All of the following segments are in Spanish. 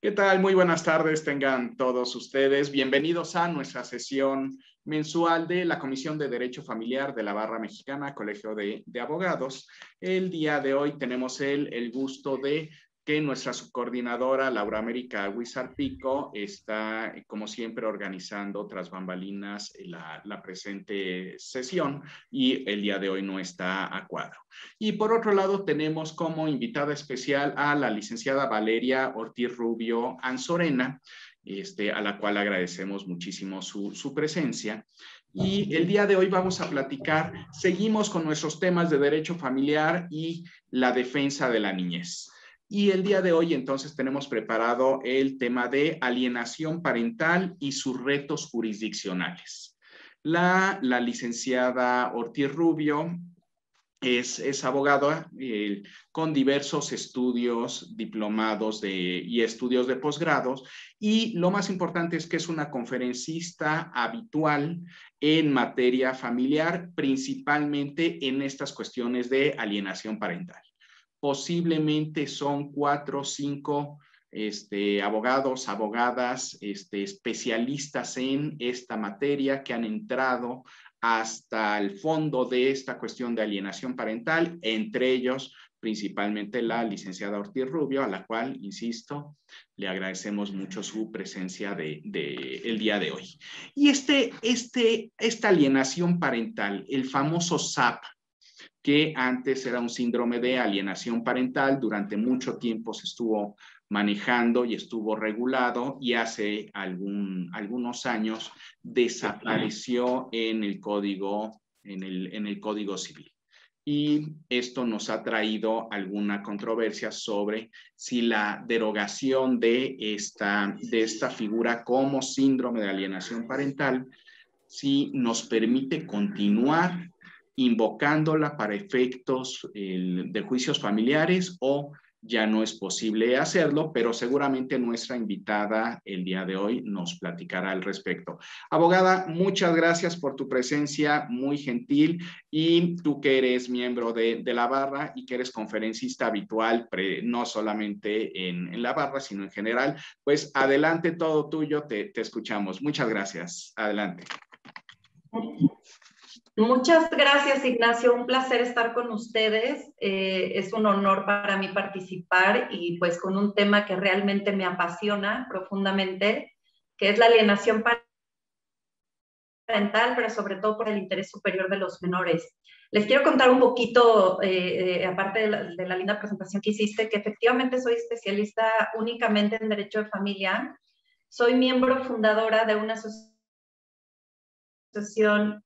¿Qué tal? Muy buenas tardes tengan todos ustedes. Bienvenidos a nuestra sesión mensual de la Comisión de Derecho Familiar de la Barra Mexicana, Colegio de Abogados. El día de hoy tenemos el gusto de que nuestra subcoordinadora, Laura América Huizar Pico, está, como siempre, organizando tras bambalinas la presente sesión y el día de hoy no está a cuadro. Y por otro lado, tenemos como invitada especial a la licenciada Valeria Ortiz Rubio Anzorena, a la cual agradecemos muchísimo su presencia. Y el día de hoy vamos a platicar, seguimos con nuestros temas de derecho familiar y la defensa de la niñez. Y el día de hoy entonces tenemos preparado el tema de alienación parental y sus retos jurisdiccionales. La licenciada Ortiz Rubio es abogada con diversos estudios, diplomados y estudios de posgrados, y lo más importante es que es una conferencista habitual en materia familiar, principalmente en estas cuestiones de alienación parental. Posiblemente son 4 o 5 abogados, abogadas, especialistas en esta materia que han entrado hasta el fondo de esta cuestión de alienación parental, entre ellos principalmente la licenciada Ortiz Rubio, a la cual, insisto, le agradecemos mucho su presencia el día de hoy. Y esta alienación parental, el famoso SAP, que antes era un síndrome de alienación parental, durante mucho tiempo se estuvo manejando y estuvo regulado, y hace algunos años desapareció en el Código Civil. Y esto nos ha traído alguna controversia sobre si la derogación de esta figura como síndrome de alienación parental, si nos permite continuar invocándola para efectos de juicios familiares, o ya no es posible hacerlo, pero seguramente nuestra invitada el día de hoy nos platicará al respecto. Abogada, muchas gracias por tu presencia, muy gentil, y tú que eres miembro de la barra y que eres conferencista habitual, no solamente en la barra, sino en general, pues adelante, todo tuyo, te escuchamos. Muchas gracias, adelante. Muchas gracias, Ignacio. Un placer estar con ustedes. Es un honor para mí participar, y pues con un tema que realmente me apasiona profundamente, que es la alienación parental, pero sobre todo por el interés superior de los menores. Les quiero contar un poquito, aparte de la linda presentación que hiciste, que efectivamente soy especialista únicamente en derecho de familia. Soy miembro fundadora de una asociación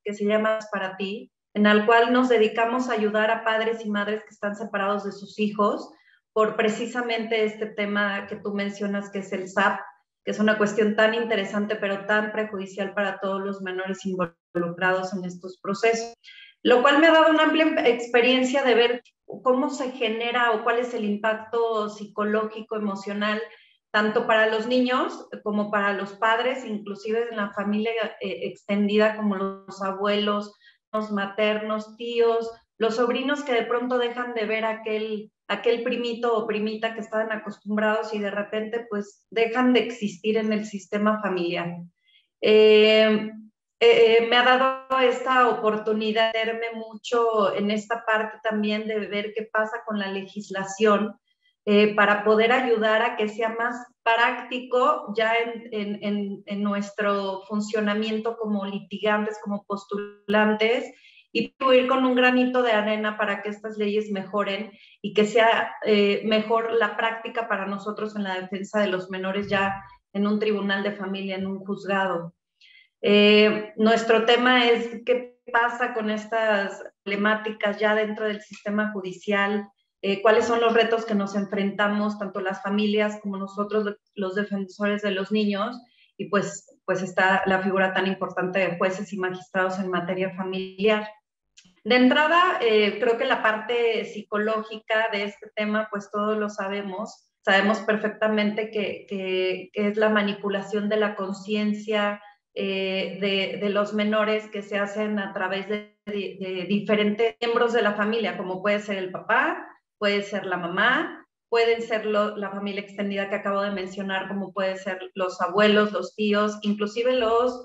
que se llama Para Ti, en la cual nos dedicamos a ayudar a padres y madres que están separados de sus hijos por precisamente este tema que tú mencionas, que es el SAP, que es una cuestión tan interesante pero tan perjudicial para todos los menores involucrados en estos procesos, lo cual me ha dado una amplia experiencia de ver cómo se genera o cuál es el impacto psicológico, emocional, tanto para los niños como para los padres, inclusive en la familia extendida, como los abuelos, los maternos, tíos, los sobrinos, que de pronto dejan de ver aquel primito o primita que estaban acostumbrados y de repente pues dejan de existir en el sistema familiar. Me ha dado esta oportunidad de verme mucho en esta parte también, de ver qué pasa con la legislación, para poder ayudar a que sea más práctico ya en nuestro funcionamiento como litigantes, como postulantes, y ir con un granito de arena para que estas leyes mejoren y que sea mejor la práctica para nosotros en la defensa de los menores ya en un tribunal de familia, en un juzgado. Nuestro tema es qué pasa con estas problemáticas ya dentro del sistema judicial, cuáles son los retos que nos enfrentamos, tanto las familias como nosotros, los defensores de los niños, y pues está la figura tan importante de jueces y magistrados en materia familiar. De entrada, creo que la parte psicológica de este tema, pues todos lo sabemos perfectamente que es la manipulación de la conciencia de los menores, que se hacen a través de diferentes miembros de la familia, como puede ser el papá, puede ser la mamá, pueden ser la familia extendida que acabo de mencionar, como pueden ser los abuelos, los tíos, inclusive los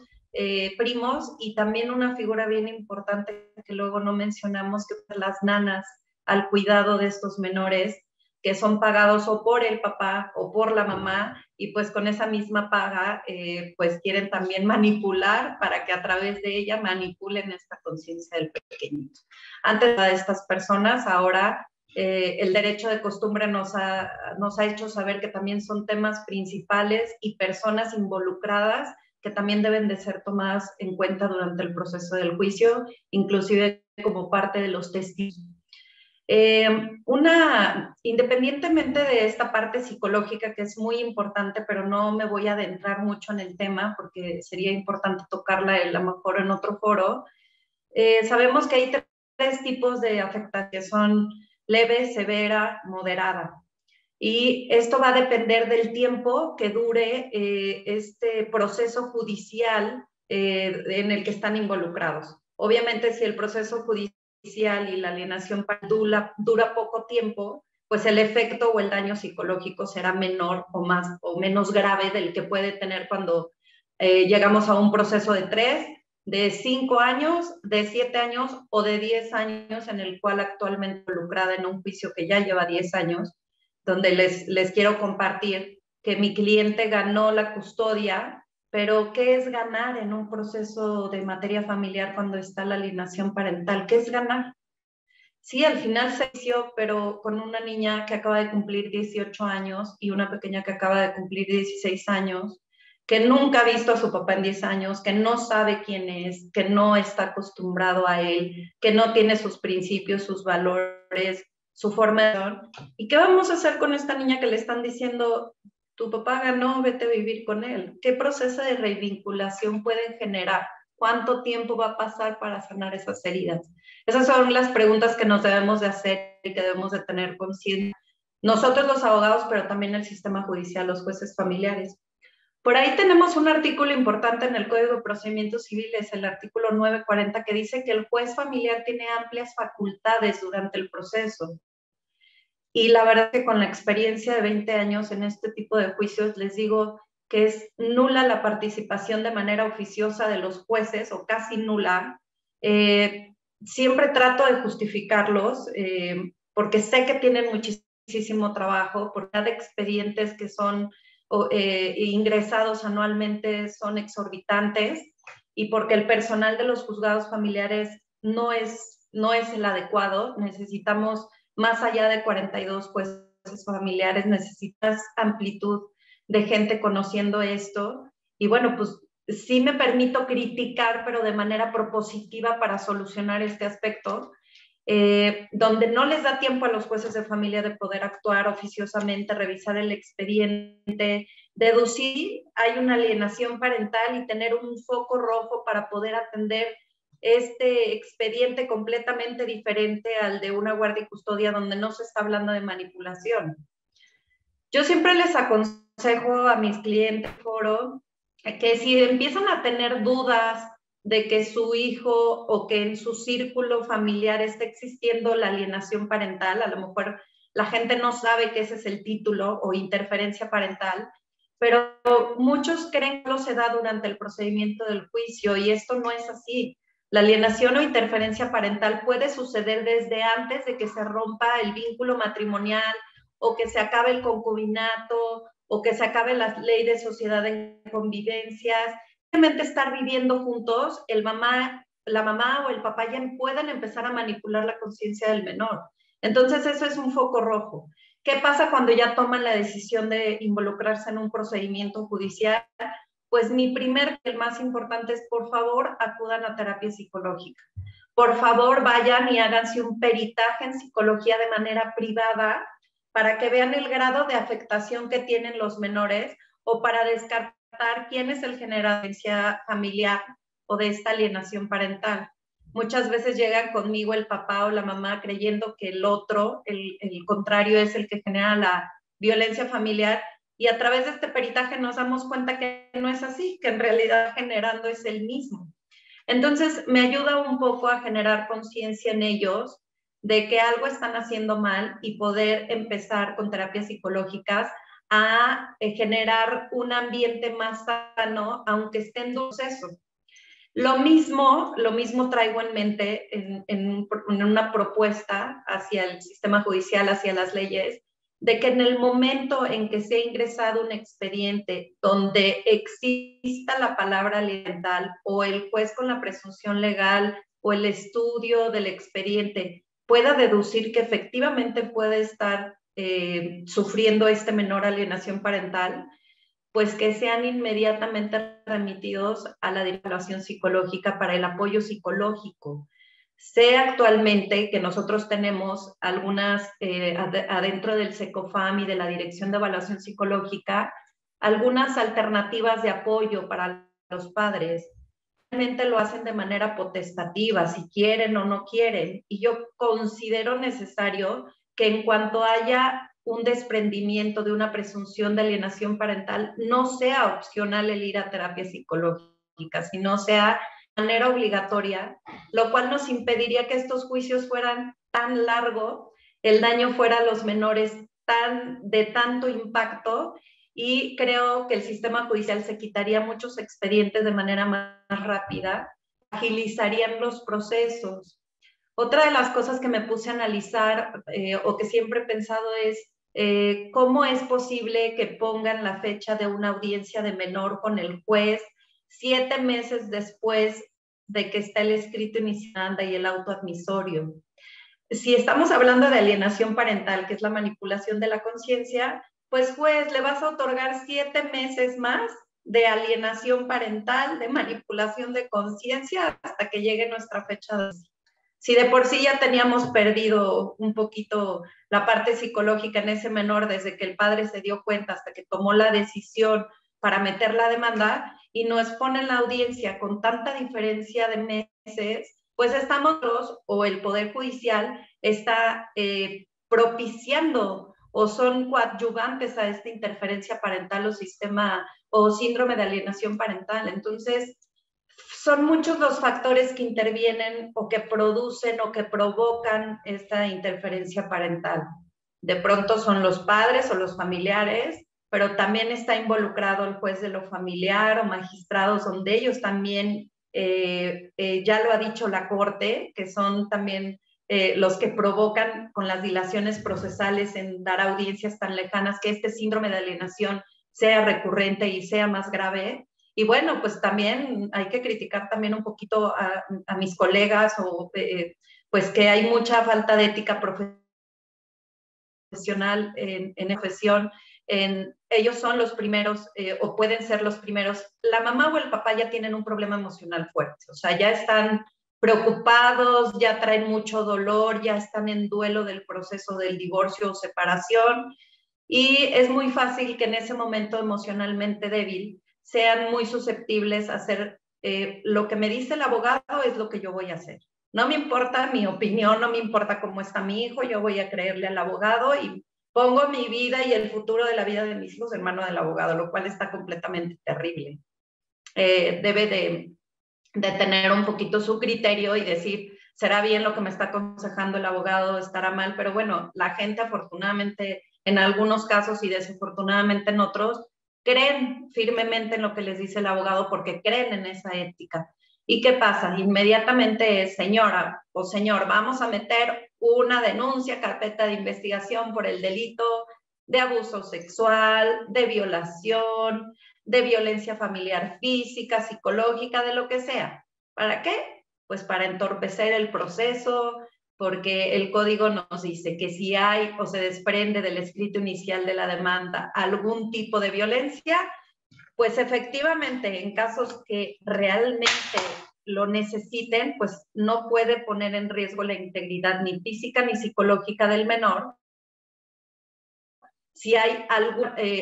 primos, y también una figura bien importante que luego no mencionamos, que son las nanas al cuidado de estos menores, que son pagados o por el papá o por la mamá, y pues con esa misma paga, pues quieren también manipular para que a través de ella manipulen esta conciencia del pequeñito. Antes de estas personas, ahora el derecho de costumbre nos ha hecho saber que también son temas principales y personas involucradas que también deben de ser tomadas en cuenta durante el proceso del juicio, inclusive como parte de los testigos. Independientemente de esta parte psicológica, que es muy importante, pero no me voy a adentrar mucho en el tema porque sería importante tocarla a lo mejor en otro foro, sabemos que hay tres tipos de afectación, que son leve, severa, moderada. Y esto va a depender del tiempo que dure este proceso judicial en el que están involucrados. Obviamente, si el proceso judicial y la alienación dura poco tiempo, pues el efecto o el daño psicológico será menor o menos grave del que puede tener cuando llegamos a un proceso de 3, de 5 años, de 7 años o de 10 años, en el cual actualmente involucrada en un juicio que ya lleva 10 años, donde les quiero compartir que mi cliente ganó la custodia, pero ¿qué es ganar en un proceso de materia familiar cuando está la alienación parental? ¿Qué es ganar? Sí, al final se hizo, pero con una niña que acaba de cumplir 18 años y una pequeña que acaba de cumplir 16 años, que nunca ha visto a su papá en 10 años, que no sabe quién es, que no está acostumbrado a él, que no tiene sus principios, sus valores, su forma de ser. ¿Y qué vamos a hacer con esta niña que le están diciendo, tu papá ganó, vete a vivir con él? ¿Qué proceso de revinculación pueden generar? ¿Cuánto tiempo va a pasar para sanar esas heridas? Esas son las preguntas que nos debemos de hacer y que debemos de tener conciencia. Nosotros los abogados, pero también el sistema judicial, los jueces familiares. Por ahí tenemos un artículo importante en el Código de Procedimientos Civiles, el artículo 940, que dice que el juez familiar tiene amplias facultades durante el proceso. Y la verdad que con la experiencia de 20 años en este tipo de juicios, les digo que es nula la participación de manera oficiosa de los jueces, o casi nula. Siempre trato de justificarlos, porque sé que tienen muchísimo trabajo, por cada expedientes que son ingresados anualmente son exorbitantes, y porque el personal de los juzgados familiares no es el adecuado. Necesitamos, más allá de 42 jueces familiares, necesitas amplitud de gente conociendo esto. Y bueno, pues sí me permito criticar, pero de manera propositiva para solucionar este aspecto, donde no les da tiempo a los jueces de familia de poder actuar oficiosamente, revisar el expediente, deducir hay una alienación parental y tener un foco rojo para poder atender este expediente completamente diferente al de una guardia y custodia, donde no se está hablando de manipulación. Yo siempre les aconsejo a mis clientes foro que si empiezan a tener dudas de que su hijo o que en su círculo familiar esté existiendo la alienación parental, a lo mejor la gente no sabe que ese es el título, o interferencia parental, pero muchos creen que no se da durante el procedimiento del juicio, y esto no es así. La alienación o interferencia parental puede suceder desde antes de que se rompa el vínculo matrimonial, o que se acabe el concubinato, o que se acabe la ley de sociedad en convivencias. Simplemente estar viviendo juntos, la mamá o el papá ya pueden empezar a manipular la conciencia del menor. Entonces eso es un foco rojo. ¿Qué pasa cuando ya toman la decisión de involucrarse en un procedimiento judicial? Pues el más importante es, por favor, acudan a terapia psicológica. Por favor, vayan y háganse un peritaje en psicología de manera privada, para que vean el grado de afectación que tienen los menores, o para descartar quién es el generador de violencia familiar o de esta alienación parental. Muchas veces llegan conmigo el papá o la mamá creyendo que el otro, el contrario, es el que genera la violencia familiar, y a través de este peritaje nos damos cuenta que no es así, que en realidad generando es el mismo. Entonces me ayuda un poco a generar conciencia en ellos de que algo están haciendo mal y poder empezar con terapias psicológicas a generar un ambiente más sano, aunque esté en proceso. Lo mismo traigo en mente en una propuesta hacia el sistema judicial, hacia las leyes, de que en el momento en que se ha ingresado un expediente donde exista la palabra legal o el juez con la presunción legal o el estudio del expediente pueda deducir que efectivamente puede estar sufriendo este menor alienación parental, pues que sean inmediatamente remitidos a la evaluación psicológica para el apoyo psicológico. Sé actualmente que nosotros tenemos algunas, adentro del SECOFAM y de la Dirección de Evaluación Psicológica, algunas alternativas de apoyo para los padres. Realmente lo hacen de manera potestativa, si quieren o no quieren, y yo considero necesario que en cuanto haya un desprendimiento de una presunción de alienación parental, no sea opcional el ir a terapia psicológica, sino sea de manera obligatoria, lo cual nos impediría que estos juicios fueran tan largos, el daño fuera a los menores de tanto impacto, y creo que el sistema judicial se quitaría muchos expedientes de manera más rápida, agilizarían los procesos. Otra de las cosas que me puse a analizar o que siempre he pensado es cómo es posible que pongan la fecha de una audiencia de menor con el juez 7 meses después de que está el escrito inicial y el auto admisorio. Si estamos hablando de alienación parental, que es la manipulación de la conciencia, pues juez, le vas a otorgar 7 meses más de alienación parental, de manipulación de conciencia, hasta que llegue nuestra fecha de... Si de por sí ya teníamos perdido un poquito la parte psicológica en ese menor desde que el padre se dio cuenta hasta que tomó la decisión para meter la demanda, y nos ponen la audiencia con tanta diferencia de meses, pues estamos o el Poder Judicial está propiciando o son coadyuvantes a esta interferencia parental o sistema o síndrome de alienación parental. Entonces, son muchos los factores que intervienen o que producen o que provocan esta interferencia parental. De pronto son los padres o los familiares, pero también está involucrado el juez de lo familiar o magistrados, donde ellos también, ya lo ha dicho la Corte, que son también los que provocan con las dilaciones procesales en dar audiencias tan lejanas que este síndrome de alienación sea recurrente y sea más grave. Y bueno, pues también hay que criticar también un poquito a mis colegas, o pues que hay mucha falta de ética profesional en profesión. Ellos son los primeros o pueden ser los primeros. La mamá o el papá ya tienen un problema emocional fuerte, o sea, ya están preocupados, ya traen mucho dolor, ya están en duelo del proceso del divorcio o separación, y es muy fácil que en ese momento emocionalmente débil sean muy susceptibles a hacer lo que me dice el abogado es lo que yo voy a hacer. No me importa mi opinión, no me importa cómo está mi hijo, yo voy a creerle al abogado y pongo mi vida y el futuro de la vida de mis hijos en manos del abogado, lo cual está completamente terrible. Debe de tener un poquito su criterio y decir, ¿será bien lo que me está aconsejando el abogado? ¿Estará mal? Pero bueno, la gente afortunadamente en algunos casos y desafortunadamente en otros, creen firmemente en lo que les dice el abogado porque creen en esa ética. ¿Y qué pasa? Inmediatamente es, señora o señor, vamos a meter una denuncia, carpeta de investigación por el delito de abuso sexual, de violación, de violencia familiar física, psicológica, de lo que sea. ¿Para qué? Pues para entorpecer el proceso, porque el código nos dice que si hay o se desprende del escrito inicial de la demanda algún tipo de violencia, pues efectivamente en casos que realmente lo necesiten, pues no puede poner en riesgo la integridad ni física ni psicológica del menor si hay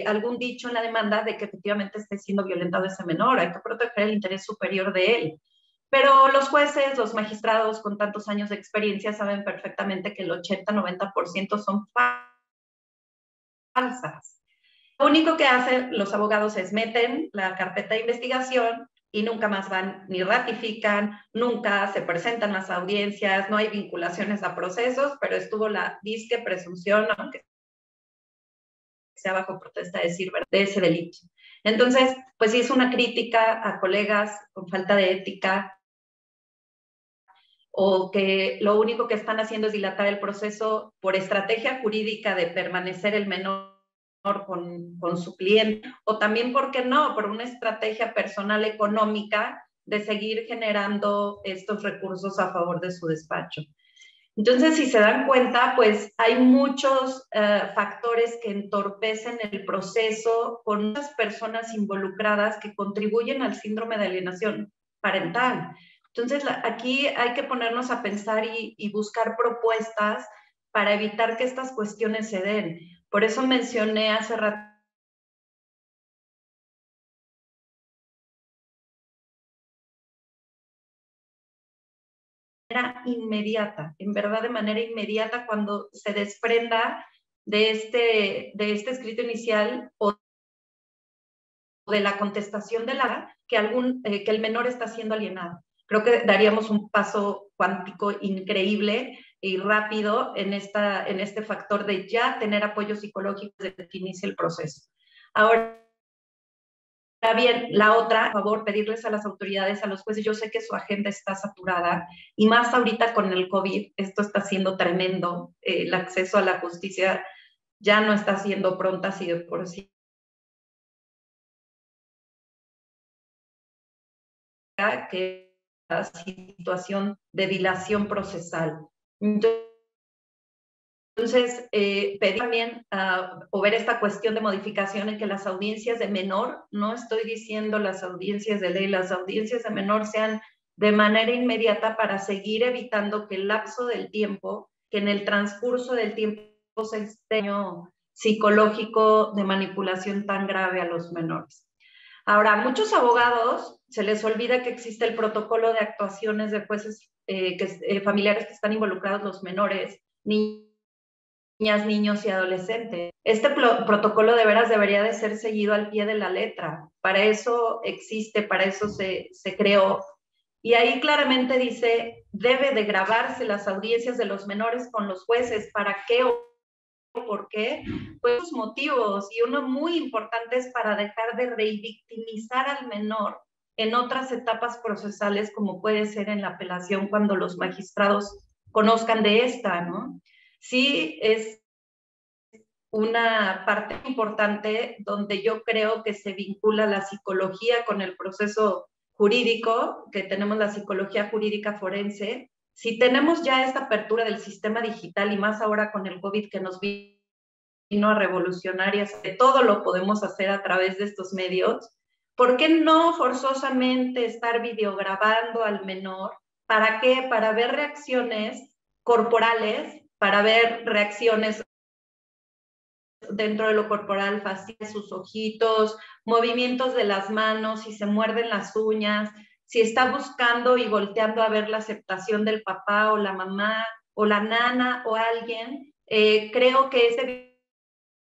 algún dicho en la demanda de que efectivamente esté siendo violentado ese menor. Hay que proteger el interés superior de él. Pero los jueces, los magistrados con tantos años de experiencia saben perfectamente que el 80-90% son falsas. Lo único que hacen los abogados es meten la carpeta de investigación, y nunca más van ni ratifican, nunca se presentan las audiencias, no hay vinculaciones a procesos, pero estuvo la disque presunción, aunque sea bajo protesta de decir de ese delito. Entonces, pues sí es una crítica a colegas con falta de ética o que lo único que están haciendo es dilatar el proceso por estrategia jurídica de permanecer el menor con su cliente, o también, ¿por qué no?, por una estrategia personal económica de seguir generando estos recursos a favor de su despacho. Entonces, si se dan cuenta, pues hay muchos factores que entorpecen el proceso con muchas personas involucradas que contribuyen al síndrome de alienación parental. Entonces, aquí hay que ponernos a pensar y buscar propuestas para evitar que estas cuestiones se den. Por eso mencioné hace rato inmediata, en verdad de manera inmediata, cuando se desprenda de este escrito inicial o de la contestación de que el menor está siendo alienado. Creo que daríamos un paso cuántico increíble y rápido en este factor de ya tener apoyo psicológico desde que inicie el proceso. Ahora bien, la otra, por favor, pedirles a las autoridades, a los jueces, yo sé que su agenda está saturada y más ahorita con el COVID, esto está siendo tremendo, el acceso a la justicia ya no está siendo pronta, así de por sí. Que la situación de dilación procesal. Entonces, pedir también o ver esta cuestión de modificación en que las audiencias de menor, no estoy diciendo las audiencias de ley, las audiencias de menor sean de manera inmediata para seguir evitando que el lapso del tiempo, que en el transcurso del tiempo se esté psicológico de manipulación tan grave a los menores. Ahora, a muchos abogados se les olvida que existe el protocolo de actuaciones de jueces familiares que están involucrados los menores, niñas, niños y adolescentes. Este protocolo de veras debería de ser seguido al pie de la letra. Para eso existe, para eso se creó. Y ahí claramente dice, debe de grabarse las audiencias de los menores con los jueces. ¿Para qué o por qué? Pues los motivos, y uno muy importante es para dejar de revictimizar al menor en otras etapas procesales, como puede ser en la apelación, cuando los magistrados conozcan de esta, ¿no? Sí, es una parte importante donde yo creo que se vincula la psicología con el proceso jurídico, que tenemos la psicología jurídica forense. Si tenemos ya esta apertura del sistema digital y más ahora con el COVID que nos vino a revolucionar y que todo lo podemos hacer a través de estos medios, ¿por qué no forzosamente estar videograbando al menor? ¿Para qué? Para ver reacciones corporales, para ver reacciones dentro de lo corporal, facial, sus ojitos, movimientos de las manos, si se muerden las uñas, si está buscando y volteando a ver la aceptación del papá o la mamá o la nana o alguien. Creo que ese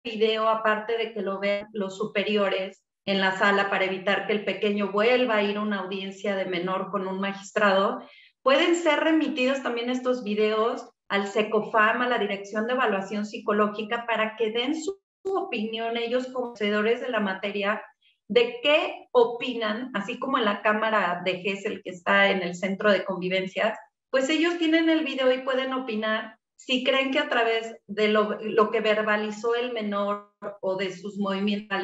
video, aparte de que lo vean los superiores en la sala para evitar que el pequeño vuelva a ir a una audiencia de menor con un magistrado, pueden ser remitidos también estos videos al SECOFAM, a la Dirección de Evaluación Psicológica, para que den su opinión ellos como conocedores de la materia, de qué opinan, así como en la cámara de GESEL que está en el centro de convivencias, pues ellos tienen el video y pueden opinar si creen que a través de lo que verbalizó el menor o de sus movimientos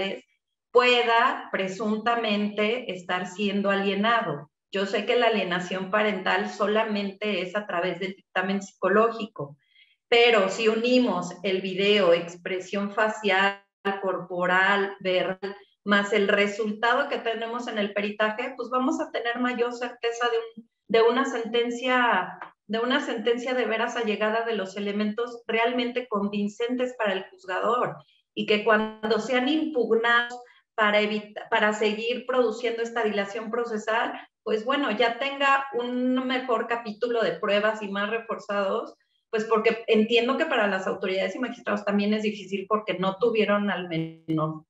pueda presuntamente estar siendo alienado. Yo sé que la alienación parental solamente es a través del dictamen psicológico, pero si unimos el video, expresión facial, corporal, verbal, más el resultado que tenemos en el peritaje, pues vamos a tener mayor certeza de una sentencia de veras allegada, de los elementos realmente convincentes para el juzgador, y que cuando sean impugnados para seguir produciendo esta dilación procesal, pues bueno, ya tenga un mejor capítulo de pruebas y más reforzados, pues porque entiendo que para las autoridades y magistrados también es difícil porque no tuvieron al menor.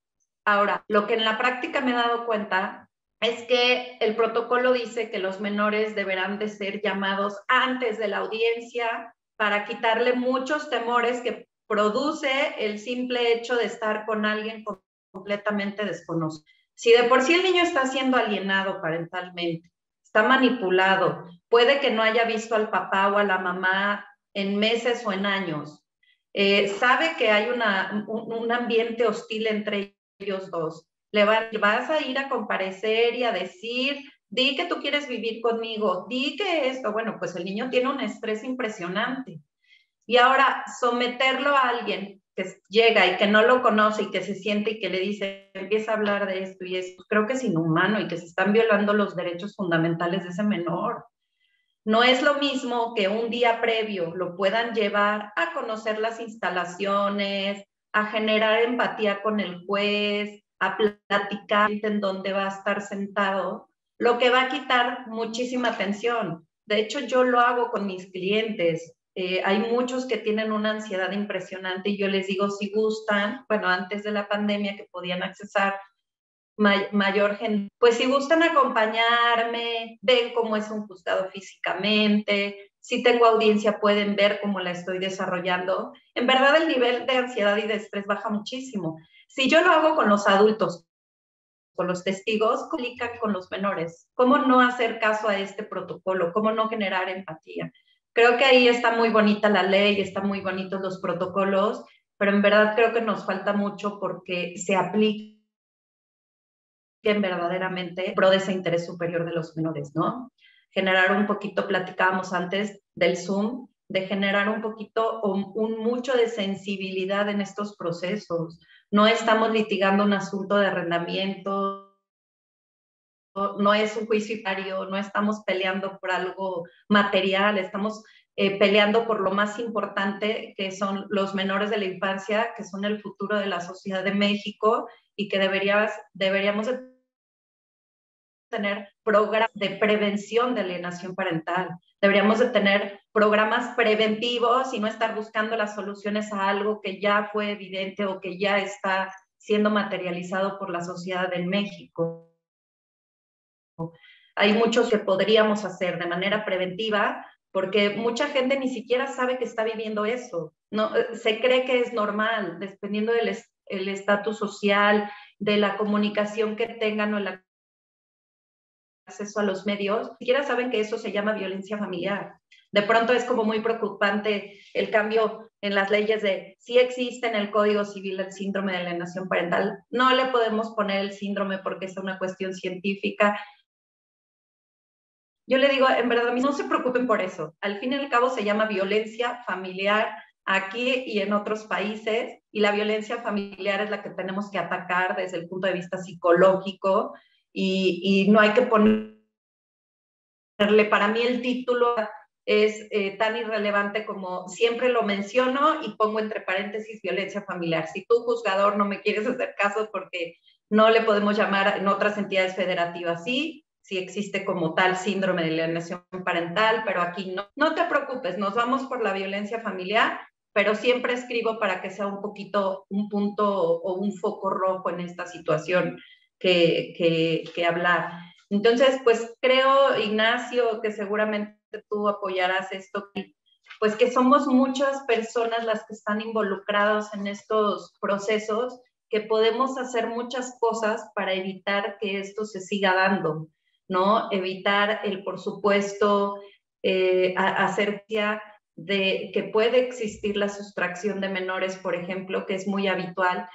Ahora, lo que en la práctica me he dado cuenta es que el protocolo dice que los menores deberán de ser llamados antes de la audiencia para quitarle muchos temores que produce el simple hecho de estar con alguien completamente desconocido. Si de por sí el niño está siendo alienado parentalmente, está manipulado, puede que no haya visto al papá o a la mamá en meses o en años, sabe que hay un ambiente hostil entre ellos dos, vas a ir a comparecer y a decir, di que tú quieres vivir conmigo, di que esto, bueno, pues el niño tiene un estrés impresionante. Y ahora someterlo a alguien que llega y que no lo conoce y que se siente y que le dice, empieza a hablar de esto y eso, creo que es inhumano y que se están violando los derechos fundamentales de ese menor. No es lo mismo que un día previo lo puedan llevar a conocer las instalaciones, a generar empatía con el juez, a platicar en dónde va a estar sentado, lo que va a quitar muchísima atención. De hecho, yo lo hago con mis clientes. Hay muchos que tienen una ansiedad impresionante y yo les digo, si gustan, bueno, antes de la pandemia que podían accesar mayor gente, pues si gustan acompañarme, ven cómo es un juzgado físicamente, si tengo audiencia pueden ver cómo la estoy desarrollando. En verdad el nivel de ansiedad y de estrés baja muchísimo. Si yo lo hago con los adultos, con los testigos, comunican con los menores. ¿Cómo no hacer caso a este protocolo? ¿Cómo no generar empatía? Creo que ahí está muy bonita la ley, están muy bonitos los protocolos, pero en verdad creo que nos falta mucho porque se apliquen verdaderamente pro de ese interés superior de los menores, ¿no? Generar un poquito, platicábamos antes del Zoom, de generar un poquito o mucho de sensibilidad en estos procesos. No estamos litigando un asunto de arrendamiento, no es un juicio hipario, no estamos peleando por algo material, estamos peleando por lo más importante, que son los menores de la infancia, que son el futuro de la sociedad de México y que deberíamos tener programas de prevención de alienación parental. Deberíamos de tener programas preventivos y no estar buscando las soluciones a algo que ya fue evidente o que ya está siendo materializado por la sociedad en México. Hay muchos que podríamos hacer de manera preventiva porque mucha gente ni siquiera sabe que está viviendo eso. No, se cree que es normal, dependiendo del estatus social, de la comunicación que tengan o la acceso a los medios, ni siquiera saben que eso se llama violencia familiar. De pronto es como muy preocupante el cambio en las leyes de si existe en el Código Civil el síndrome de alienación parental. No le podemos poner el síndrome porque es una cuestión científica. Yo le digo, en verdad, no se preocupen por eso. Al fin y al cabo se llama violencia familiar aquí y en otros países, y la violencia familiar es la que tenemos que atacar desde el punto de vista psicológico, y no hay que ponerle, para mí el título es tan irrelevante como siempre lo menciono y pongo entre paréntesis violencia familiar. Si tú, juzgador, no me quieres hacer caso porque no le podemos llamar en otras entidades federativas, sí, sí existe como tal síndrome de alienación parental, pero aquí no. No te preocupes, nos vamos por la violencia familiar, pero siempre escribo para que sea un poquito, un punto o un foco rojo en esta situación que hablar. Entonces, pues creo, Ignacio, que seguramente tú apoyarás esto, pues que somos muchas personas las que están involucradas en estos procesos, que podemos hacer muchas cosas para evitar que esto se siga dando, ¿no? Evitar el, por supuesto, hacer de que puede existir la sustracción de menores, por ejemplo, que es muy habitual,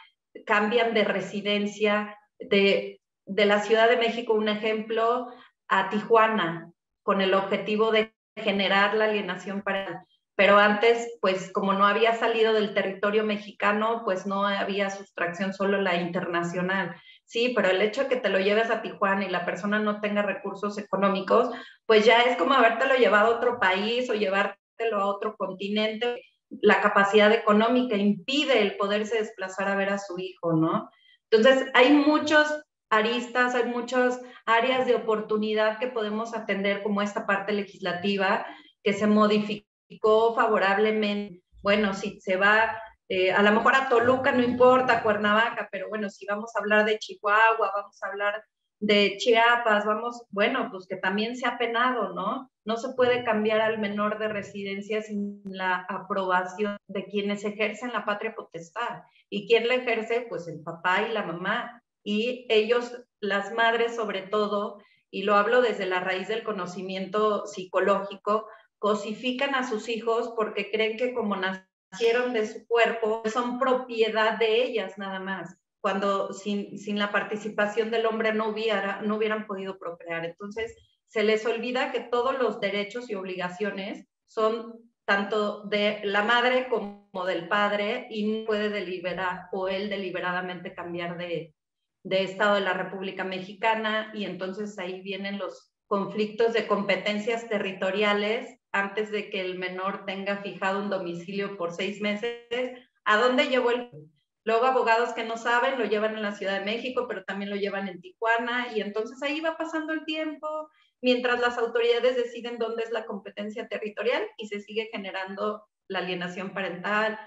cambian de residencia de la Ciudad de México, un ejemplo, a Tijuana, con el objetivo de generar la alienación parental. Pero antes, pues como no había salido del territorio mexicano, pues no había sustracción, solo la internacional. Sí, pero el hecho de que te lo lleves a Tijuana y la persona no tenga recursos económicos, pues ya es como habértelo llevado a otro país o llevártelo a otro continente. La capacidad económica impide el poderse desplazar a ver a su hijo, ¿no? Entonces, hay muchos aristas, hay muchas áreas de oportunidad que podemos atender, como esta parte legislativa que se modificó favorablemente. Bueno, si se va a lo mejor a Toluca, no importa, Cuernavaca, pero bueno, si vamos a hablar de Chihuahua, vamos a hablar de Chiapas, vamos, bueno, pues que también se ha penado, ¿no? No se puede cambiar al menor de residencia sin la aprobación de quienes ejercen la patria potestad. ¿Y quién la ejerce? Pues el papá y la mamá. Y ellos, las madres sobre todo, y lo hablo desde la raíz del conocimiento psicológico, cosifican a sus hijos porque creen que como nacieron de su cuerpo, son propiedad de ellas nada más, cuando sin la participación del hombre no hubieran podido procrear. Entonces, se les olvida que todos los derechos y obligaciones son tanto de la madre como del padre, y no puede deliberar o él deliberadamente cambiar de Estado de la República Mexicana, y entonces ahí vienen los conflictos de competencias territoriales antes de que el menor tenga fijado un domicilio por 6 meses. ¿A dónde llevó el...? Luego abogados que no saben lo llevan en la Ciudad de México, pero también lo llevan en Tijuana, y entonces ahí va pasando el tiempo mientras las autoridades deciden dónde es la competencia territorial y se sigue generando la alienación parental.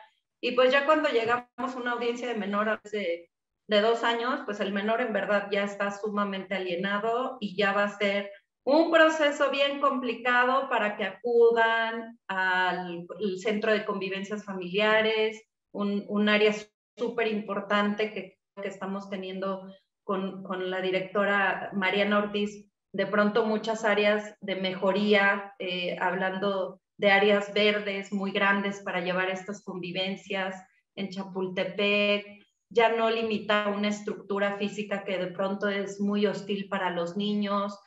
Y pues ya cuando llegamos a una audiencia de menor de 2 años, pues el menor en verdad ya está sumamente alienado y ya va a ser un proceso bien complicado para que acudan al centro de convivencias familiares, un área súper importante que estamos teniendo con la directora Mariana Ortiz, de pronto muchas áreas de mejoría, hablando de áreas verdes muy grandes para llevar estas convivencias en Chapultepec, ya no limita una estructura física que de pronto es muy hostil para los niños.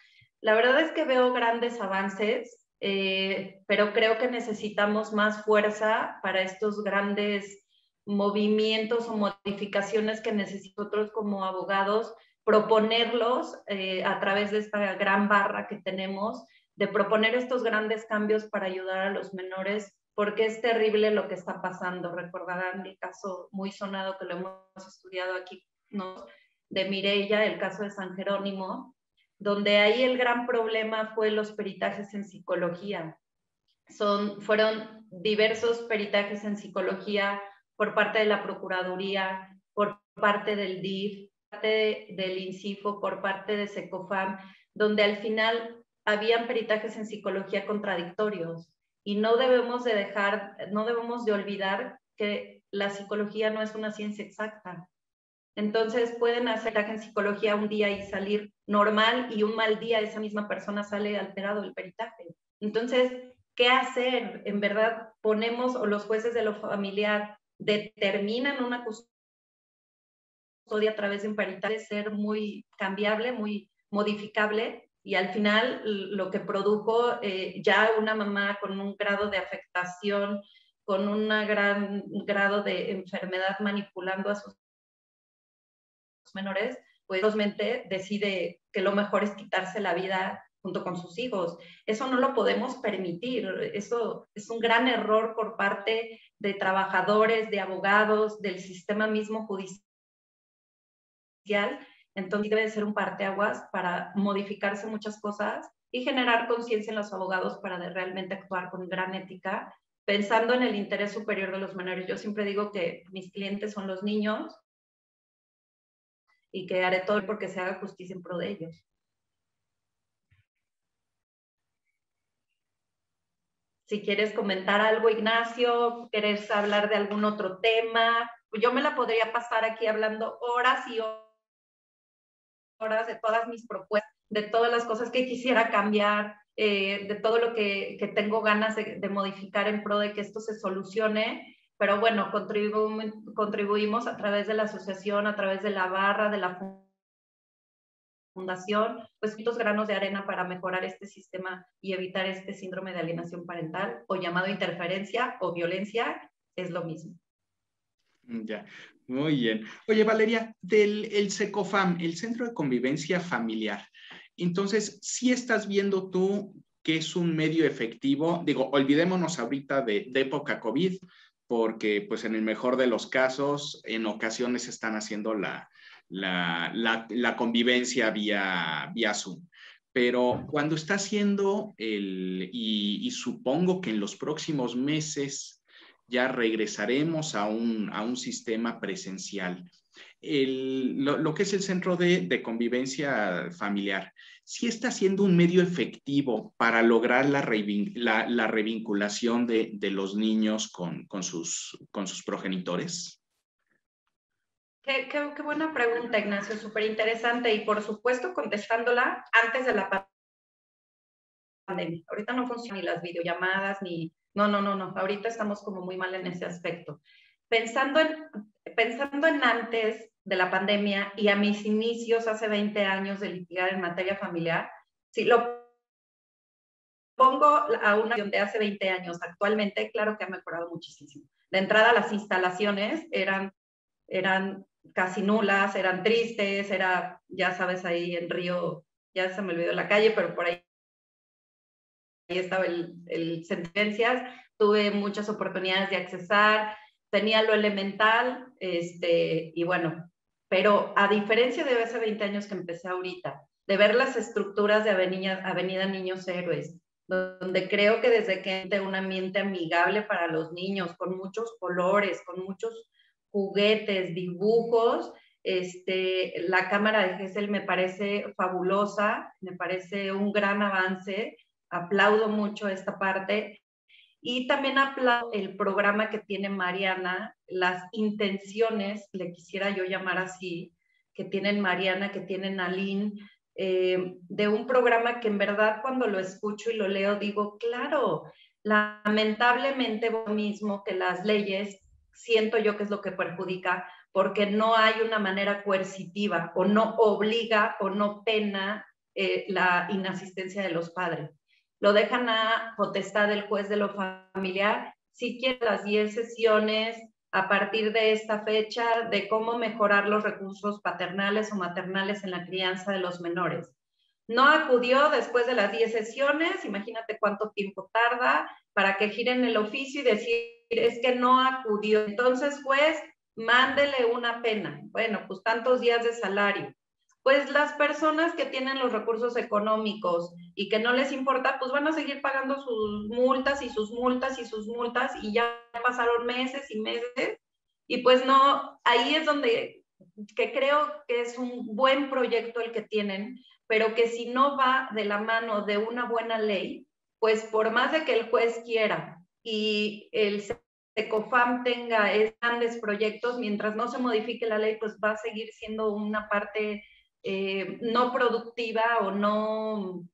La verdad es que veo grandes avances, pero creo que necesitamos más fuerza para estos grandes movimientos o modificaciones que nosotros como abogados proponerlos a través de esta gran barra que tenemos, de proponer estos grandes cambios para ayudar a los menores, porque es terrible lo que está pasando. Recordarán el caso muy sonado que lo hemos estudiado aquí, ¿no?, de Mireya, el caso de San Jerónimo, donde ahí el gran problema fue los peritajes en psicología. Fueron diversos peritajes en psicología por parte de la Procuraduría, por parte del DIF, por parte del INCIFO, por parte de SECOFAM, donde al final habían peritajes en psicología contradictorios. Y no debemos de olvidar que la psicología no es una ciencia exacta. Entonces pueden hacer peritaje en psicología un día y salir normal, y un mal día esa misma persona sale alterado del peritaje. Entonces, ¿qué hacer? En verdad, ponemos, o los jueces de lo familiar determinan una custodia a través de un peritaje, ser muy cambiable, muy modificable, y al final lo que produjo ya una mamá con un grado de afectación, con un gran grado de enfermedad manipulando a sus menores, pues realmente decide que lo mejor es quitarse la vida junto con sus hijos. Eso no lo podemos permitir. Eso es un gran error por parte de trabajadores, de abogados, del sistema mismo judicial. Entonces debe de ser un parteaguas para modificarse muchas cosas y generar conciencia en los abogados para realmente actuar con gran ética, pensando en el interés superior de los menores. Yo siempre digo que mis clientes son los niños y que haré todo porque se haga justicia en pro de ellos. Si quieres comentar algo, Ignacio, quieres hablar de algún otro tema, yo me la podría pasar aquí hablando horas y horas de todas mis propuestas, de todas las cosas que quisiera cambiar, de todo lo que tengo ganas de modificar en pro de que esto se solucione. Pero bueno, contribuimos a través de la asociación, a través de la barra, de la fundación, pues muchos granos de arena para mejorar este sistema y evitar este síndrome de alienación parental, o llamado interferencia o violencia, es lo mismo. Ya, muy bien. Oye, Valeria, el SECOFAM, el Centro de Convivencia Familiar, entonces, ¿sí estás viendo tú que es un medio efectivo? Digo, olvidémonos ahorita de época COVID, porque pues en el mejor de los casos, en ocasiones están haciendo la convivencia vía Zoom. Pero cuando está haciendo y supongo que en los próximos meses ya regresaremos a un sistema presencial. lo que es el centro de convivencia familiar, ¿sí está siendo un medio efectivo para lograr la revinculación de los niños con sus progenitores? Qué buena pregunta, Ignacio, súper interesante. Y por supuesto, contestándola antes de la pandemia. Ahorita no funcionan ni las videollamadas, ni... No. Ahorita estamos como muy mal en ese aspecto. Pensando en antes de la pandemia y a mis inicios hace 20 años de litigar en materia familiar, si lo pongo a una situación de hace 20 años, actualmente, claro que ha mejorado muchísimo. De entrada, las instalaciones eran casi nulas, eran tristes, era, ya sabes, ahí en Río, ya se me olvidó la calle, pero por ahí estaba el Sentencias, tuve muchas oportunidades de accesar, tenía lo elemental, y bueno, pero a diferencia de hace 20 años que empecé ahorita, de ver las estructuras de Avenida Niños Héroes, donde creo que desde que un ambiente amigable para los niños, con muchos colores, con muchos juguetes, dibujos, la cámara de Gesell me parece fabulosa, me parece un gran avance, aplaudo mucho esta parte y también aplaudo el programa que tiene Mariana, las intenciones, le quisiera yo llamar así, que tienen Mariana, que tienen Aline, de un programa que en verdad cuando lo escucho y lo leo digo, claro, lamentablemente lo mismo que las leyes, siento yo que es lo que perjudica, porque no hay una manera coercitiva o no obliga o no pena la inasistencia de los padres. Lo dejan a potestad del juez de lo familiar, si quiere las 10 sesiones a partir de esta fecha de cómo mejorar los recursos paternales o maternales en la crianza de los menores. No acudió después de las 10 sesiones, imagínate cuánto tiempo tarda para que giren el oficio y decir, es que no acudió. Entonces, juez, mándele una pena. Bueno, pues tantos días de salario. Pues las personas que tienen los recursos económicos y que no les importa, pues van a seguir pagando sus multas y sus multas y sus multas y ya pasaron meses y meses y pues no, ahí es donde que creo que es un buen proyecto el que tienen, pero que si no va de la mano de una buena ley, pues por más de que el juez quiera y el SECOFAM tenga grandes proyectos, mientras no se modifique la ley, pues va a seguir siendo una parte no productiva o no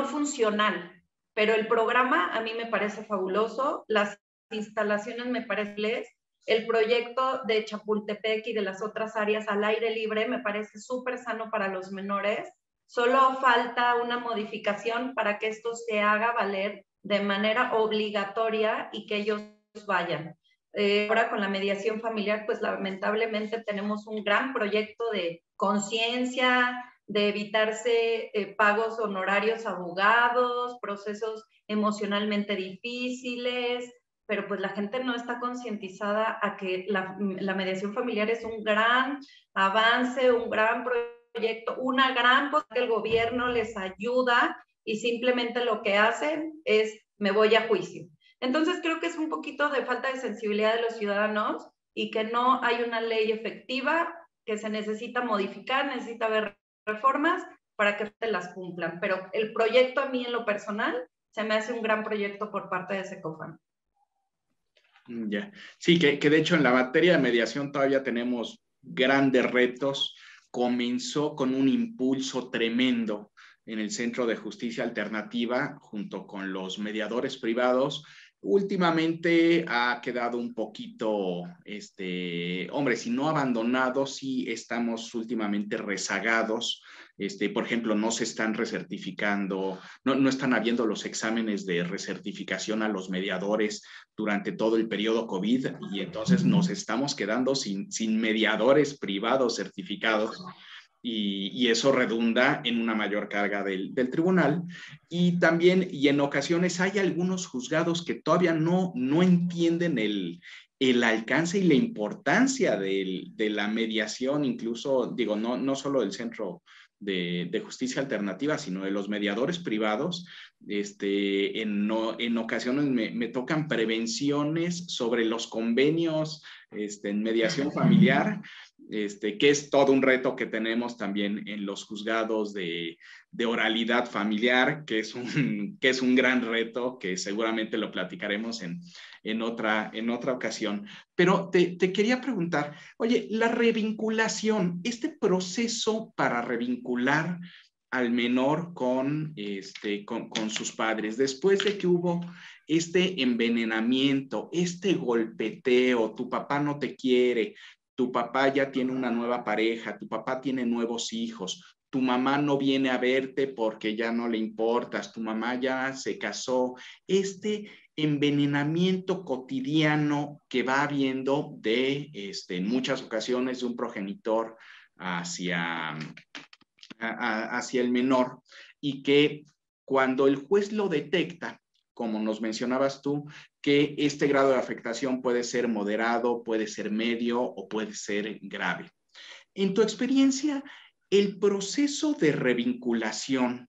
funcional. Pero el programa a mí me parece fabuloso, las instalaciones me parecen, el proyecto de Chapultepec y de las otras áreas al aire libre me parece súper sano para los menores. Solo falta una modificación para que esto se haga valer de manera obligatoria y que ellos vayan. Ahora con la mediación familiar, pues lamentablemente tenemos un gran proyecto de conciencia, de evitarse pagos honorarios a abogados, procesos emocionalmente difíciles, pero pues la gente no está concientizada a que la mediación familiar es un gran avance, un gran proyecto, una gran cosa que el gobierno les ayuda y simplemente lo que hacen es me voy a juicio. Entonces creo que es un poquito de falta de sensibilidad de los ciudadanos y que no hay una ley efectiva, que se necesita modificar, necesita haber reformas para que las cumplan. Pero el proyecto a mí en lo personal se me hace un gran proyecto por parte de SECOFAM. Ya. Sí, que de hecho en la materia de mediación todavía tenemos grandes retos. Comenzó con un impulso tremendo en el Centro de Justicia Alternativa junto con los mediadores privados. Últimamente ha quedado un poquito, hombre, si no abandonado, sí estamos últimamente rezagados. Por ejemplo, no se están recertificando, no están habiendo los exámenes de recertificación a los mediadores durante todo el periodo COVID y entonces nos estamos quedando sin mediadores privados certificados. Y eso redunda en una mayor carga del tribunal. Y también, y en ocasiones hay algunos juzgados que todavía no entienden el alcance y la importancia de la mediación, incluso, digo, no solo del Centro de Justicia Alternativa, sino de los mediadores privados. En ocasiones me tocan prevenciones sobre los convenios en mediación familiar, que es todo un reto que tenemos también en los juzgados de oralidad familiar, que es un gran reto que seguramente lo platicaremos en otra ocasión. Pero te quería preguntar, oye, la revinculación, este proceso para revincular al menor con sus padres, después de que hubo este envenenamiento, este golpeteo, tu papá no te quiere, tu papá ya tiene una nueva pareja, tu papá tiene nuevos hijos, tu mamá no viene a verte porque ya no le importas, tu mamá ya se casó, este envenenamiento cotidiano que va habiendo en muchas ocasiones de un progenitor hacia el menor, y que cuando el juez lo detecta, como nos mencionabas tú, que este grado de afectación puede ser moderado, puede ser medio o puede ser grave. En tu experiencia, el proceso de revinculación,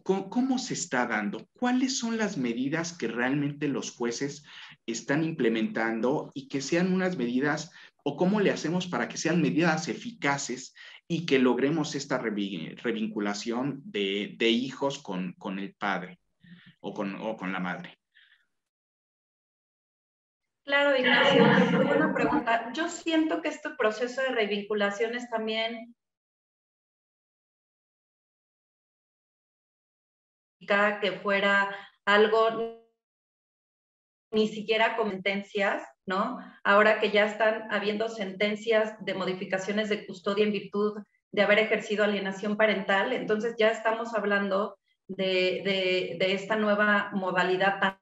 ¿cómo se está dando? ¿Cuáles son las medidas que realmente los jueces están implementando y que sean unas medidas, o cómo le hacemos para que sean medidas eficaces y que logremos esta revinculación de hijos con el padre o con la madre? Claro, Ignacio, muy buena pregunta. Yo siento que este proceso de revinculación es también que fuera algo ni siquiera con sentencias, ¿no? Ahora que ya están habiendo sentencias de modificaciones de custodia en virtud de haber ejercido alienación parental, entonces ya estamos hablando de esta nueva modalidad tan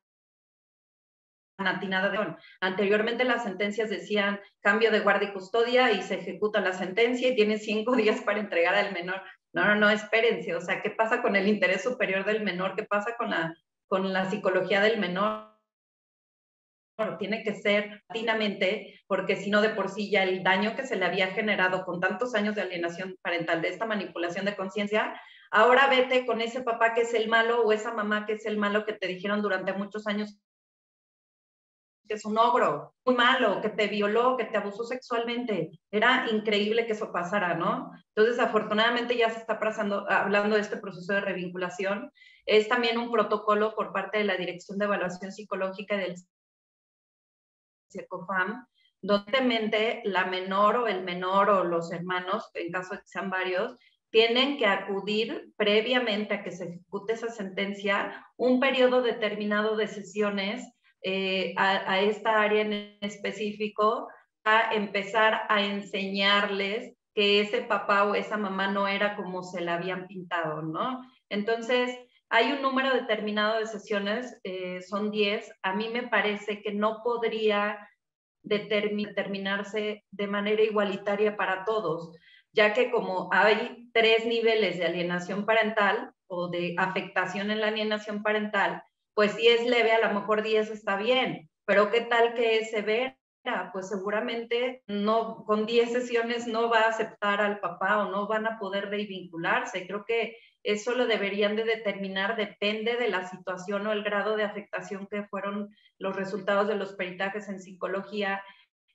atinada de... Anteriormente las sentencias decían cambio de guardia y custodia y se ejecuta la sentencia y tiene 5 días para entregar al menor. No, espérense, o sea, ¿qué pasa con el interés superior del menor? ¿Qué pasa con la psicología del menor? Tiene que ser paulatinamente, porque si no de por sí ya el daño que se le había generado con tantos años de alienación parental, de esta manipulación de conciencia, ahora vete con ese papá que es el malo o esa mamá que es el malo que te dijeron durante muchos años que es un ogro, muy malo, que te violó, que te abusó sexualmente. Era increíble que eso pasara, ¿no? Entonces, afortunadamente ya se está hablando de este proceso de revinculación. Es también un protocolo por parte de la Dirección de Evaluación Psicológica del CECOFAM, donde la menor o el menor o los hermanos, en caso de que sean varios, tienen que acudir previamente a que se ejecute esa sentencia un periodo determinado de sesiones a esta área en específico, a empezar a enseñarles que ese papá o esa mamá no era como se la habían pintado, ¿no? Entonces, hay un número determinado de sesiones, son 10. A mí me parece que no podría determinarse de manera igualitaria para todos, ya que como hay 3 niveles de alienación parental o de afectación en la alienación parental, pues si es leve, a lo mejor 10 está bien, pero ¿qué tal que es severa? Pues seguramente no, con 10 sesiones no va a aceptar al papá o no van a poder revincularse. Creo que eso lo deberían de determinar, depende de la situación o el grado de afectación que fueron los resultados de los peritajes en psicología,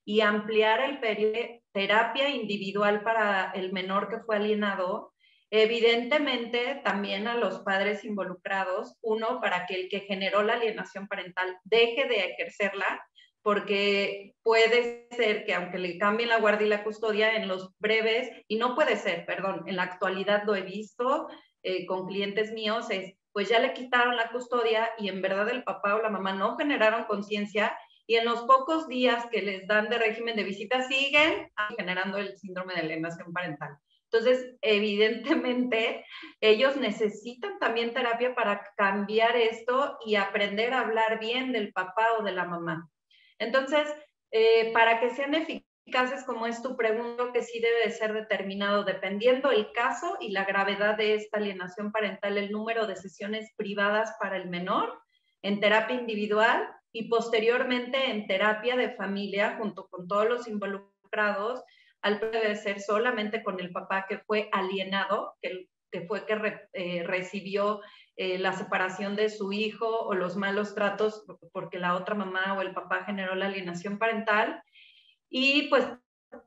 y ampliar el periodo de terapia individual para el menor que fue alienado. Evidentemente, también a los padres involucrados, uno, para que el que generó la alienación parental deje de ejercerla, porque puede ser que aunque le cambien la guardia y la custodia en los breves, y no puede ser, perdón, en la actualidad lo he visto con clientes míos, pues ya le quitaron la custodia y en verdad el papá o la mamá no generaron conciencia, y en los pocos días que les dan de régimen de visita siguen generando el síndrome de alienación parental. Entonces, evidentemente, ellos necesitan también terapia para cambiar esto y aprender a hablar bien del papá o de la mamá. Entonces, para que sean eficaces, como es tu pregunta, que sí debe de ser determinado dependiendo el caso y la gravedad de esta alienación parental, el número de sesiones privadas para el menor en terapia individual y posteriormente en terapia de familia junto con todos los involucrados, al debe ser solamente con el papá que fue alienado, que fue que recibió la separación de su hijo o los malos tratos porque la otra mamá o el papá generó la alienación parental. Y pues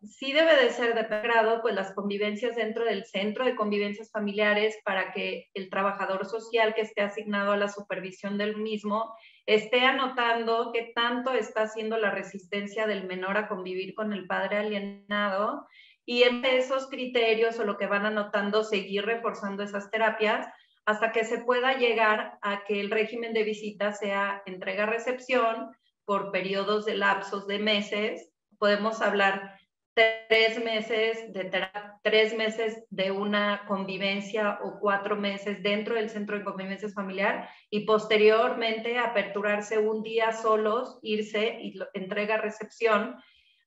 sí debe de ser de grado pues las convivencias dentro del centro de convivencias familiares para que el trabajador social que esté asignado a la supervisión del mismo esté anotando qué tanto está haciendo la resistencia del menor a convivir con el padre alienado, y en esos criterios o lo que van anotando seguir reforzando esas terapias hasta que se pueda llegar a que el régimen de visita sea entrega-recepción por periodos de lapsos de meses. Podemos hablar 3 meses de una convivencia o 4 meses dentro del centro de convivencias familiar, y posteriormente aperturarse un día solos, irse y entrega-recepción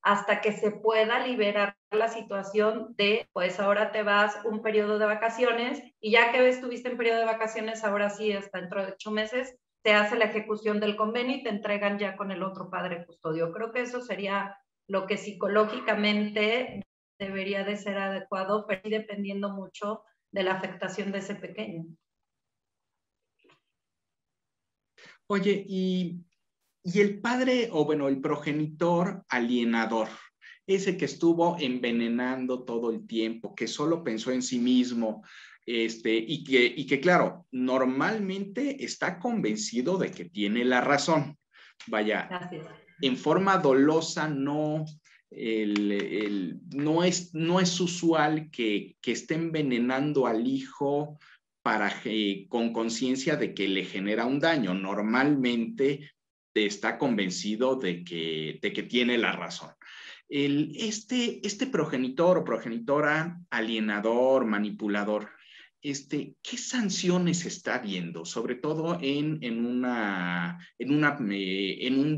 hasta que se pueda liberar la situación de, pues ahora te vas un periodo de vacaciones y ya que estuviste en periodo de vacaciones, ahora sí, hasta dentro de 8 meses, te hace la ejecución del convenio y te entregan ya con el otro padre custodio. Creo que eso sería lo que psicológicamente debería de ser adecuado, pero dependiendo mucho de la afectación de ese pequeño. Oye, y el padre, o bueno, el progenitor alienador, ese que estuvo envenenando todo el tiempo, que solo pensó en sí mismo, y que claro, normalmente está convencido de que tiene la razón. Vaya, Gracias. En forma dolosa no, no es usual que esté envenenando al hijo con conciencia de que le genera un daño. Normalmente está convencido de que tiene la razón. Este progenitor o progenitora alienador, manipulador, ¿qué sanciones está viendo? Sobre todo en un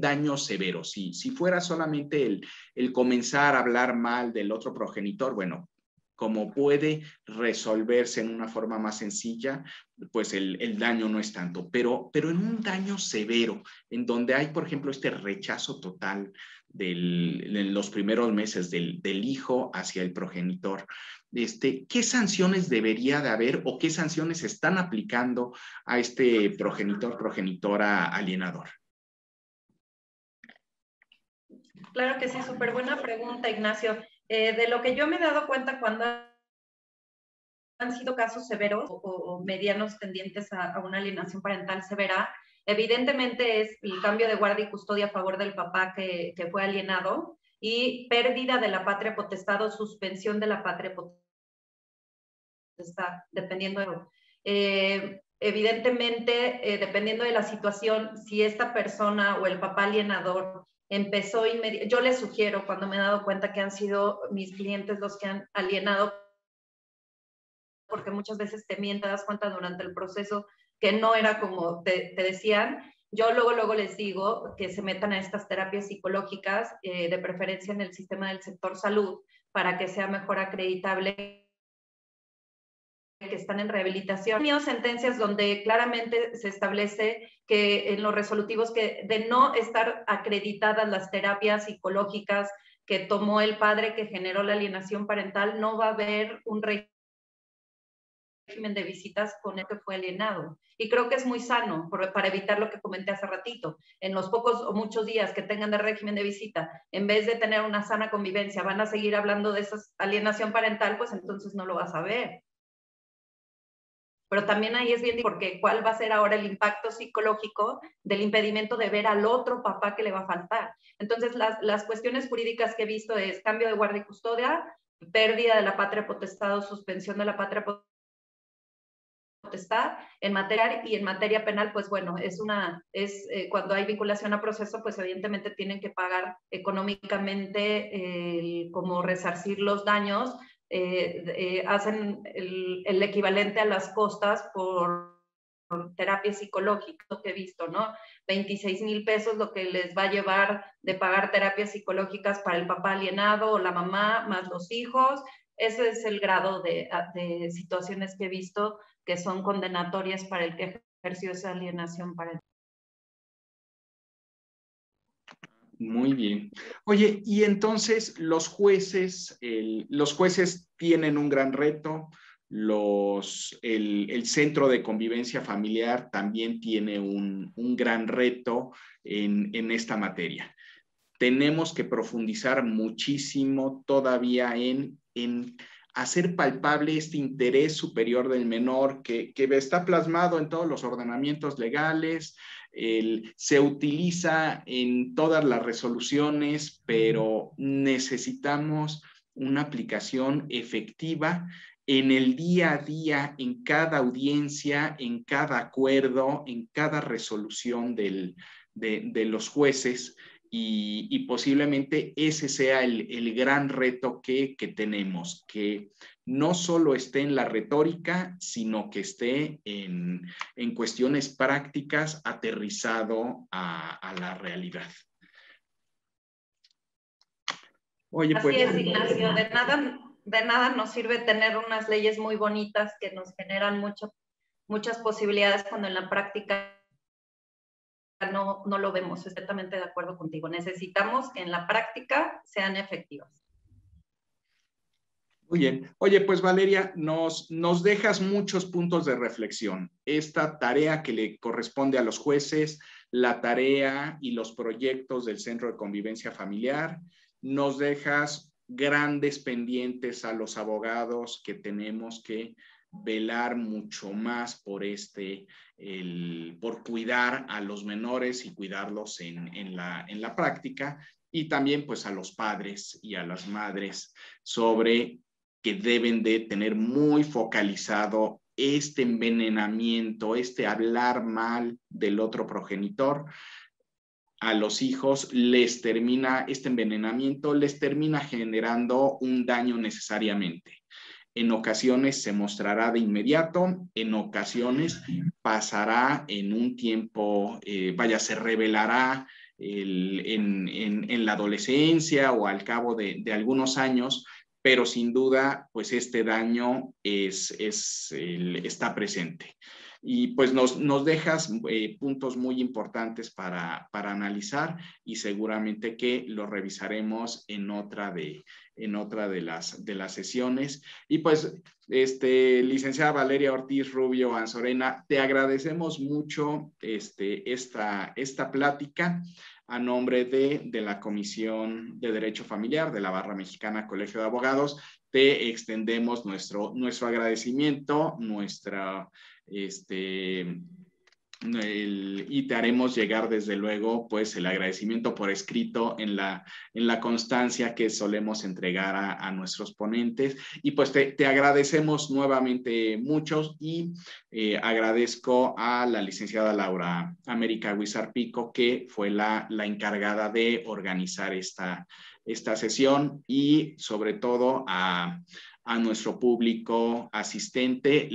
daño severo. Si fuera solamente el comenzar a hablar mal del otro progenitor, bueno, como puede resolverse en una forma más sencilla, pues el daño no es tanto, pero en un daño severo, en donde hay, por ejemplo, este rechazo total en los primeros meses del hijo hacia el progenitor, ¿qué sanciones debería de haber o qué sanciones están aplicando a este progenitor, progenitora alienador? Claro que sí, súper buena pregunta, Ignacio. De lo que yo me he dado cuenta cuando han sido casos severos o medianos tendientes a una alienación parental severa, evidentemente es el cambio de guardia y custodia a favor del papá que fue alienado y pérdida de la patria potestad o suspensión de la patria potestad, dependiendo de... evidentemente, dependiendo de la situación, si esta persona o el papá alienador empezó inmediatamente, yo les sugiero, cuando me he dado cuenta que han sido mis clientes los que han alienado, porque muchas veces te mienten, te das cuenta durante el proceso que no era como te decían. Yo luego les digo que se metan a estas terapias psicológicas, de preferencia en el sistema del sector salud, para que sea mejor acreditable que están en rehabilitación. He tenido sentencias donde claramente se establece que en los resolutivos que de no estar acreditadas las terapias psicológicas que tomó el padre que generó la alienación parental, no va a haber un régimen de visitas con el que fue alienado. Y creo que es muy sano para evitar lo que comenté hace ratito. En los pocos o muchos días que tengan de régimen de visita, en vez de tener una sana convivencia, van a seguir hablando de esa alienación parental, pues entonces no lo vas a ver. Pero también ahí es bien porque cuál va a ser ahora el impacto psicológico del impedimento de ver al otro papá que le va a faltar. Entonces, las cuestiones jurídicas que he visto es cambio de guardia y custodia, pérdida de la patria potestad o suspensión de la patria potestad en materia, y en materia penal, pues bueno, cuando hay vinculación a proceso, pues evidentemente tienen que pagar económicamente como resarcir los daños, hacen el equivalente a las costas por terapia psicológica que he visto, ¿no? 26,000 pesos lo que les va a llevar de pagar terapias psicológicas para el papá alienado o la mamá más los hijos. Ese es el grado de situaciones que he visto que son condenatorias para el que ejerció esa alienación parental. Muy bien. Oye, y entonces los jueces tienen un gran reto el Centro de Convivencia Familiar también tiene un gran reto en esta materia. Tenemos que profundizar muchísimo todavía en hacer palpable este interés superior del menor que está plasmado en todos los ordenamientos legales, se utiliza en todas las resoluciones, pero necesitamos una aplicación efectiva en el día a día, en cada audiencia, en cada acuerdo, en cada resolución de los jueces. Y posiblemente ese sea el gran reto que tenemos, que no solo esté en la retórica, sino que esté en cuestiones prácticas aterrizado a la realidad. Oye, pues, así es, Ignacio, de nada nos sirve tener unas leyes muy bonitas que nos generan muchas posibilidades cuando en la práctica no lo vemos. Estoy totalmente de acuerdo contigo. Necesitamos que en la práctica sean efectivas. Muy bien. Oye, pues Valeria, nos dejas muchos puntos de reflexión. Esta tarea que le corresponde a los jueces, la tarea y los proyectos del Centro de Convivencia Familiar, nos dejas grandes pendientes a los abogados que tenemos que velar mucho más por por cuidar a los menores y cuidarlos en la práctica, y también pues a los padres y a las madres sobre que deben de tener muy focalizado este envenenamiento, este hablar mal del otro progenitor. A los hijos este envenenamiento les termina generando un daño necesariamente. En ocasiones se mostrará de inmediato, en ocasiones pasará en un tiempo, se revelará en la adolescencia o al cabo de algunos años, pero sin duda, pues este daño está presente. Y pues nos dejas puntos muy importantes para analizar, y seguramente que lo revisaremos en otra de las sesiones. Y pues, licenciada Valeria Ortiz Rubio Anzorena, te agradecemos mucho esta plática. A nombre de la Comisión de Derecho Familiar de la Barra Mexicana Colegio de Abogados, te extendemos nuestro agradecimiento, y te haremos llegar desde luego pues el agradecimiento por escrito en la constancia que solemos entregar a nuestros ponentes. Y pues te agradecemos nuevamente mucho, y agradezco a la licenciada Laura América Huizar Pico, que fue la encargada de organizar esta sesión, y sobre todo a nuestro público asistente,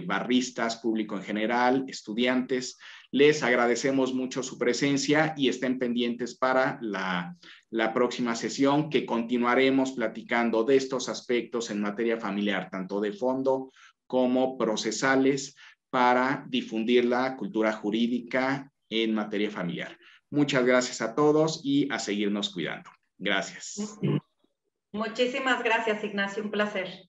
barristas, público en general, estudiantes. Les agradecemos mucho su presencia y estén pendientes para la próxima sesión, que continuaremos platicando de estos aspectos en materia familiar, tanto de fondo como procesales, para difundir la cultura jurídica en materia familiar. Muchas gracias a todos y a seguirnos cuidando. Gracias. Muchísimas gracias, Ignacio. Un placer.